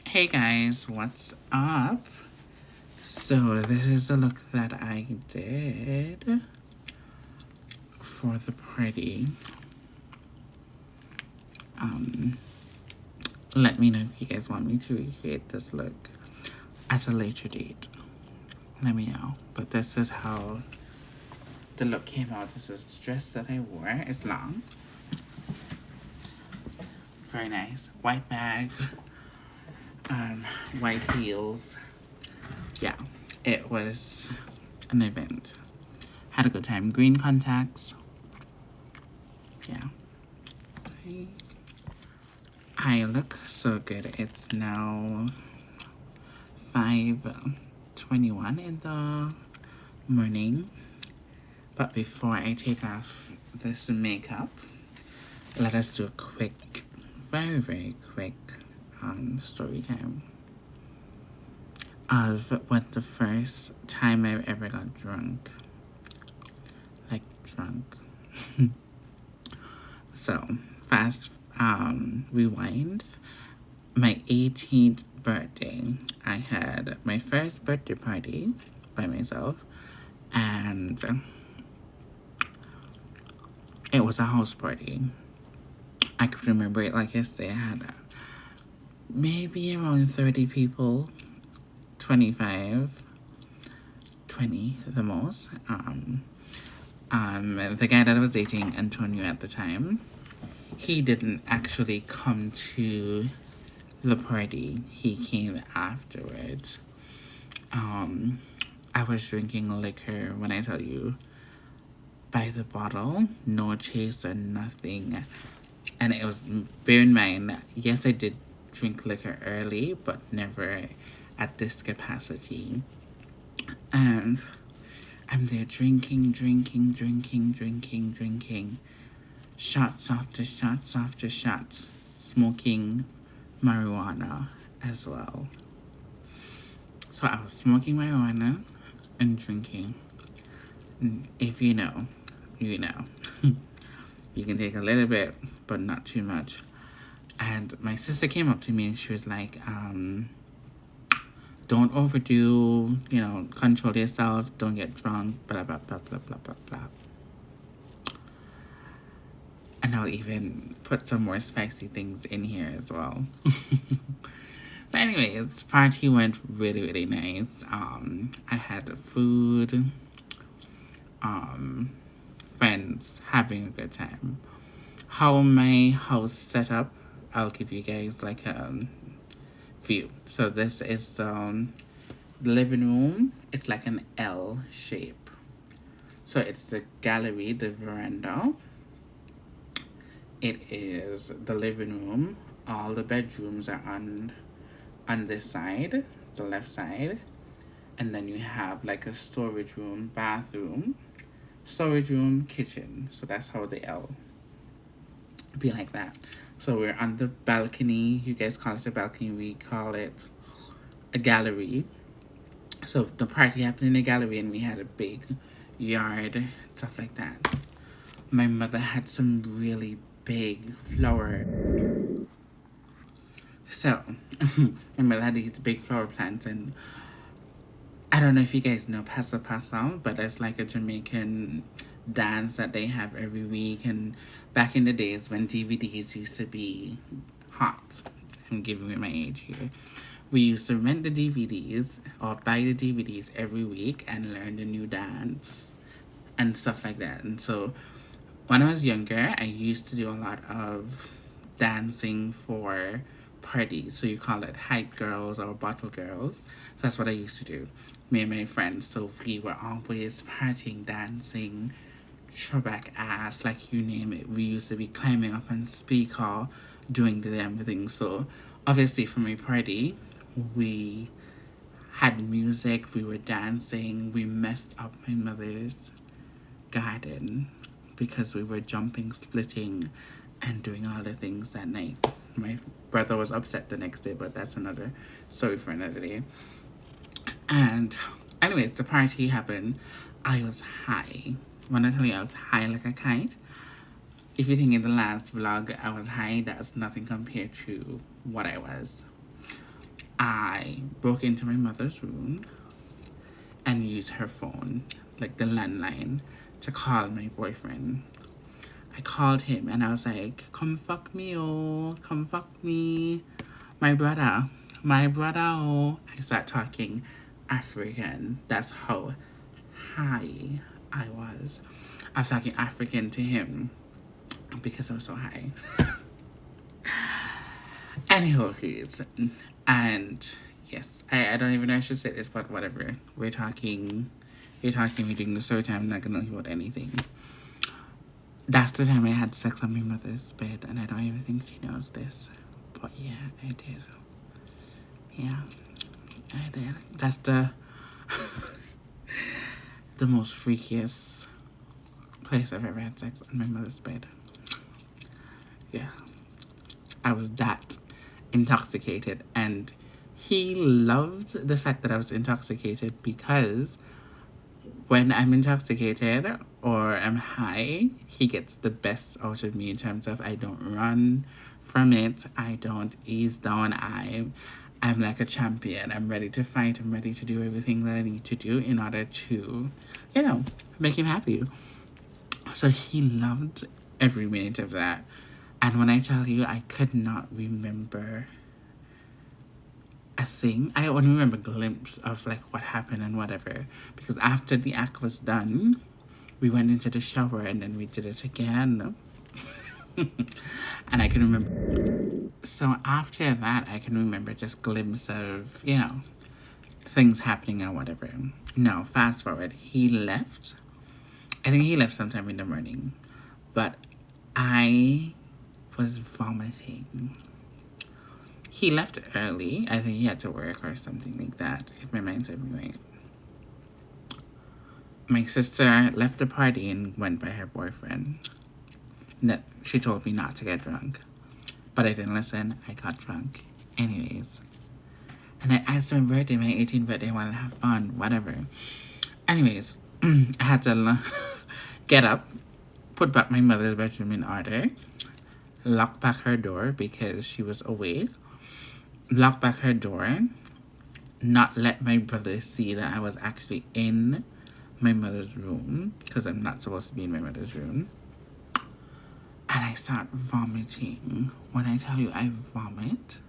Hey guys, what's up? So this is the look that I did for the party. Um, Let me know if you guys want me to recreate this look at a later date. Let me know. But this is how the look came out. This is the dress that I wore. It's long. Very nice. White bag. White heels. Yeah, it was an event. Had a good time. Green contacts. Yeah. I look so good. It's now 5:21 in the morning. But before I take off this makeup, let us do a quick, very quick story time of what the first time I ever got drunk. Like drunk. So, fast rewind. My 18th birthday, I had my first birthday party by myself, and it was a house party. I could remember it like yesterday. I had maybe around 30 people, 25, 20 the most. The guy that I was dating, Antonio, at the time, he didn't actually come to the party. He came afterwards. I was drinking liquor, when I tell you, by the bottle, no chaser, nothing. And it was, bear in mind, yes, I did drink liquor early, but never at this capacity. And I'm there drinking. Shots after shots after shots. Smoking marijuana as well. So I was smoking marijuana and drinking. If you know, you know. You can take a little bit, but not too much. And my sister came up to me and she was like, don't overdo, control yourself, don't get drunk, blah, blah, blah, blah, blah, blah, blah. And I'll even put some more spicy things in here as well. So anyways, party went really nice. I had food, friends having a good time. How my house set up, I'll give you guys like a view. So this is the living room. It's like an L shape. So it's the gallery, the veranda. It is the living room. All the bedrooms are on this side, the left side. And then you have like a storage room, bathroom, storage room, kitchen. So that's how the L be like that. So we're on the balcony. You guys call it a balcony. We call it a gallery. So the party happened in the gallery and we had a big yard, stuff like that. My mother had some really big flower. So my mother had these big flower plants, and I don't know if you guys know Paso Paso, but it's like a Jamaican dance that they have every week. And back in the days when DVDs used to be hot, I'm giving you my age here, we used to rent the DVDs or buy the DVDs every week and learn the new dance and stuff like that. And so when I was younger, I used to do a lot of dancing for parties. So you call it hype girls or bottle girls. So that's what I used to do. Me and my friends. So we were always partying, dancing, throwback ass, like you name it. We used to be climbing up on speaker, doing the damn thing. So obviously for my party, we had music, we were dancing, we messed up my mother's garden because we were jumping, splitting, and doing all the things that night. My brother was upset the next day, but that's another story for another day. And anyways, the party happened. I was high. When I tell you I was high like a kite, if you think in the last vlog I was high, that's nothing compared to what I was. I broke into my mother's room and used her phone, like the landline, to call my boyfriend. I called him and I was like, come fuck me, oh, come fuck me. My brother, oh. I start talking African. That's how high I was. I was talking African to him because I was so high. Anyways, and yes, I don't even know I should say this, but whatever. We're talking, we're doing the story time. I'm not gonna hear about anything. That's the time I had sex on my mother's bed, and I don't even think she knows this. But yeah, I did. Yeah, I did. That's the the most freakiest place I've ever had sex on my mother's bed. Yeah, I was that intoxicated, and he loved the fact that I was intoxicated because when I'm intoxicated or I'm high, he gets the best out of me in terms of I don't run from it, I don't ease down, I'm like a champion. I'm ready to fight, I'm ready to do everything that I need to do in order to, make him happy. So he loved every minute of that. And when I tell you, I could not remember a thing. I only remember a glimpse of like what happened and whatever. Because after the act was done, we went into the shower and then we did it again. And I can remember. So after that, I can remember just glimpse of, things happening or whatever. No, fast forward. He left. I think he left sometime in the morning. But I was vomiting. He left early. I think he had to work or something like that, if my mind serves me right. My sister left the party and went by her boyfriend. She told me not to get drunk. But I didn't listen. I got drunk. Anyways. And I asked my birthday, my 18th birthday, I wanted to have fun, whatever. Anyways, I had to get up, put back my mother's bedroom in order, lock back her door because she was away, lock back her door, not let my brother see that I was actually in my mother's room, because I'm not supposed to be in my mother's room. And I start vomiting. When I tell you I vomit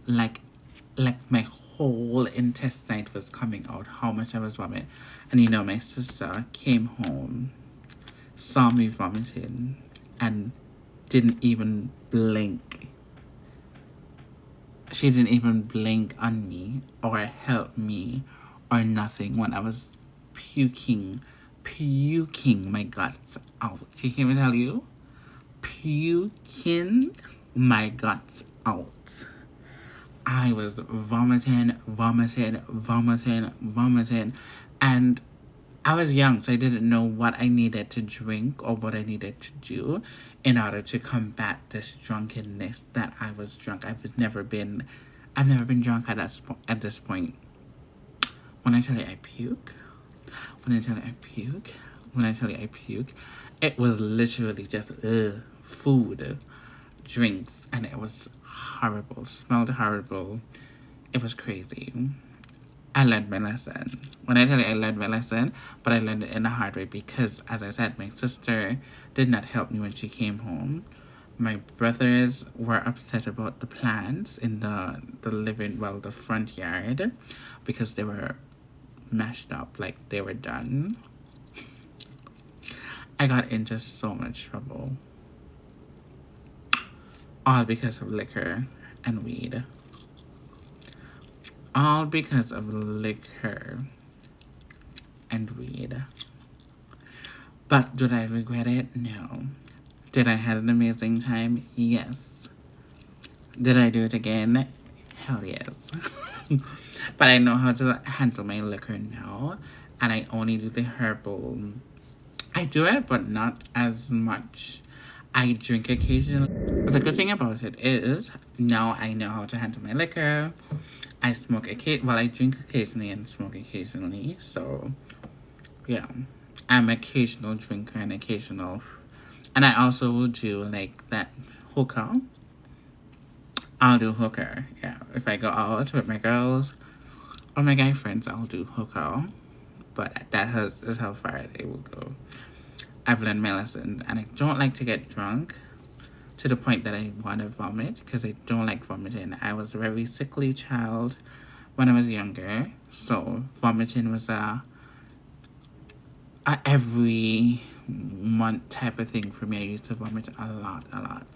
like my whole intestine was coming out, how much I was vomiting. And my sister came home, saw me vomiting, and didn't even blink. She didn't even blink on me or help me or nothing when I was puking my guts out. She can't even tell you? Puking my guts out. I was vomiting. And I was young, so I didn't know what I needed to drink or what I needed to do in order to combat this drunkenness that I was drunk. I've never been drunk at this point. When I tell you I puke, it was literally just food, drinks, and it was horrible. Smelled horrible. It was crazy. I learned my lesson. When I tell you I learned my lesson, but I learned it in a hard way because, as I said, my sister did not help me when she came home. My brothers were upset about the plants in the the front yard, because they were mashed up, like they were done. I got into so much trouble. All because of liquor and weed. All because of liquor and weed. But did I regret it? No. Did I have an amazing time? Yes. Did I do it again? Hell yes. But I know how to handle my liquor now. And I only do the herbal. I do it, but not as much. I drink occasionally. The good thing about it is, now I know how to handle my liquor. I smoke I drink occasionally and smoke occasionally. So, yeah. I'm an occasional drinker and I also will do like that hookah. I'll do hooker. Yeah, if I go out with my girls or my guy friends, I'll do hooker. But is how far it will go. I've learned my lessons, and I don't like to get drunk to the point that I want to vomit, because I don't like vomiting. I was a very sickly child when I was younger, so vomiting was a every month type of thing for me. I used to vomit a lot.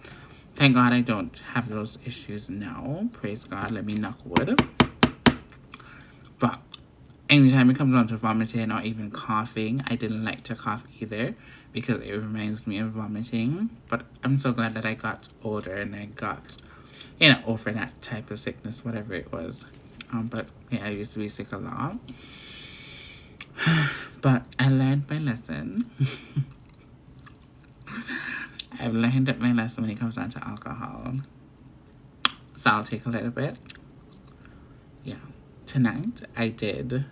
Thank God I don't have those issues now. Praise God. Let me knock wood. But anytime it comes down to vomiting or even coughing, I didn't like to cough either, because it reminds me of vomiting. But I'm so glad that I got older and I got, over that type of sickness, whatever it was. But yeah, I used to be sick a lot. But I learned my lesson. I've learned my lesson when it comes down to alcohol. So I'll take a little bit. Yeah. Tonight, I did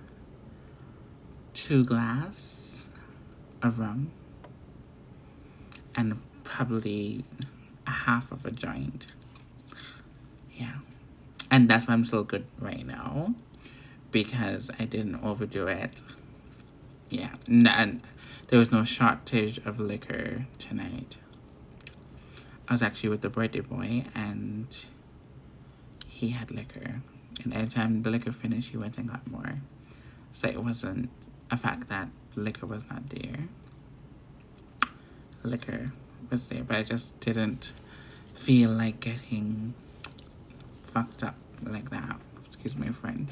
2 glasses of rum and probably a half of a joint. Yeah. And that's why I'm so good right now, because I didn't overdo it. Yeah. And there was no shortage of liquor tonight. I was actually with the birthday boy, and he had liquor. And every time the liquor finished, he went and got more. So it wasn't a fact that liquor was not there. Liquor was there, but I just didn't feel like getting fucked up like that. Excuse my French.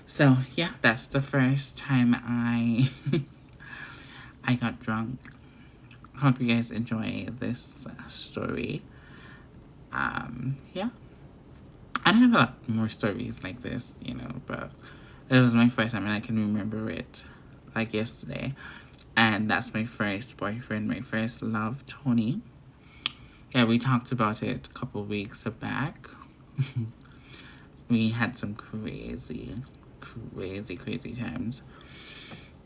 So yeah, that's the first time I I got drunk. Hope you guys enjoy this story. Yeah. I have a lot more stories like this, but it was my first time and I can remember it like yesterday. And that's my first boyfriend, my first love, Tony. Yeah, we talked about it a couple weeks back. We had some crazy times.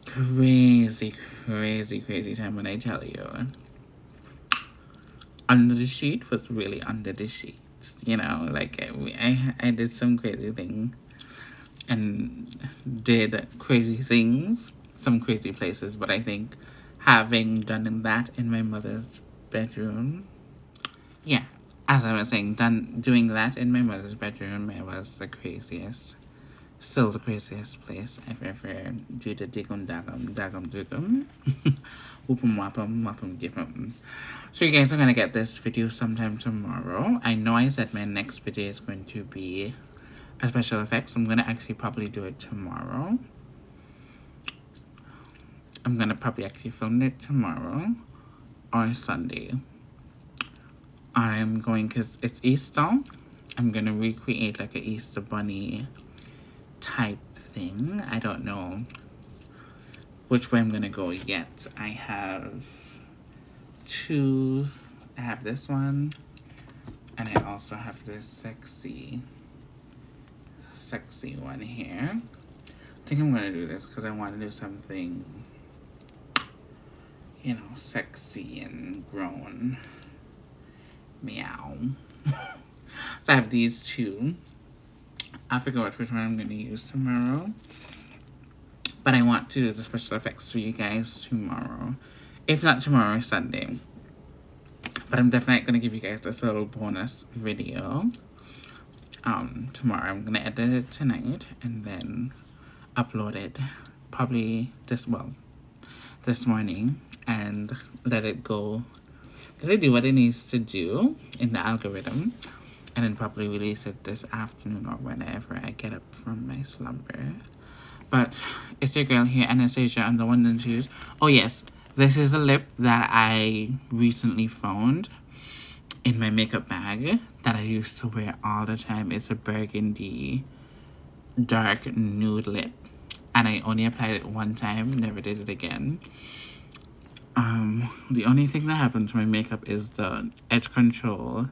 Crazy time when I tell you. Under the sheet was really under the sheets, like I did some crazy thing and did crazy things, some crazy places, but I think having done that in my mother's bedroom, yeah, as I was saying, doing that in my mother's bedroom, it was the craziest, still the craziest place I've ever do the digum dagum whoopum wapum gipum. So you guys are gonna get this video sometime tomorrow. I know I said my next video is going to be a special effects. I'm gonna actually probably do it tomorrow. I'm gonna probably actually film it tomorrow or Sunday. I'm going, because it's Easter, I'm gonna recreate like an Easter bunny type thing. I don't know which way I'm gonna go yet. I have this one, and I also have this sexy one here. I think I'm gonna do this because I want to do something, sexy and grown. Meow. So I have these 2. I forgot which one I'm going to use tomorrow. But I want to do the special effects for you guys tomorrow. If not tomorrow, Sunday. But I'm definitely going to give you guys this little bonus video. Tomorrow. I'm going to edit it tonight and then upload it probably this morning, and let it go. Let it do what it needs to do in the algorithm, and then probably release it this afternoon or whenever I get up from my slumber. But it's your girl here, Anastasia, on the one and twos. Oh yes, this is a lip that I recently found in my makeup bag that I used to wear all the time. It's a burgundy dark nude lip, and I only applied it one time, never did it again. The only thing that happened to my makeup is the edge control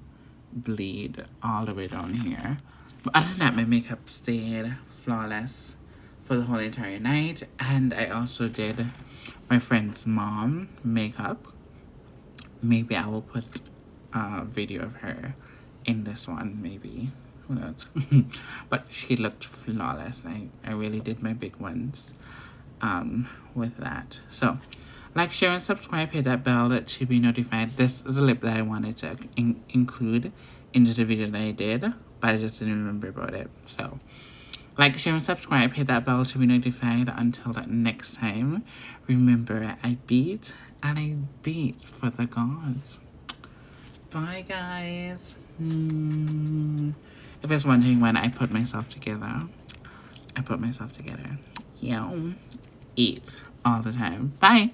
bleed all the way down here. But other than that, my makeup stayed flawless for the whole entire night. And I also did my friend's mom makeup. Maybe I will put a video of her in this one, maybe. Who knows? But she looked flawless. I really did my big ones with that. So, like, share, and subscribe. Hit that bell to be notified. This is a lip that I wanted to include into the video that I did, but I just didn't remember about it. So, like, share, and subscribe. Hit that bell to be notified. Until that next time, remember, I beat and I beat for the gods. Bye, guys. If it's wondering when I put myself together, I put myself together. Yeah. Eat all the time. Bye.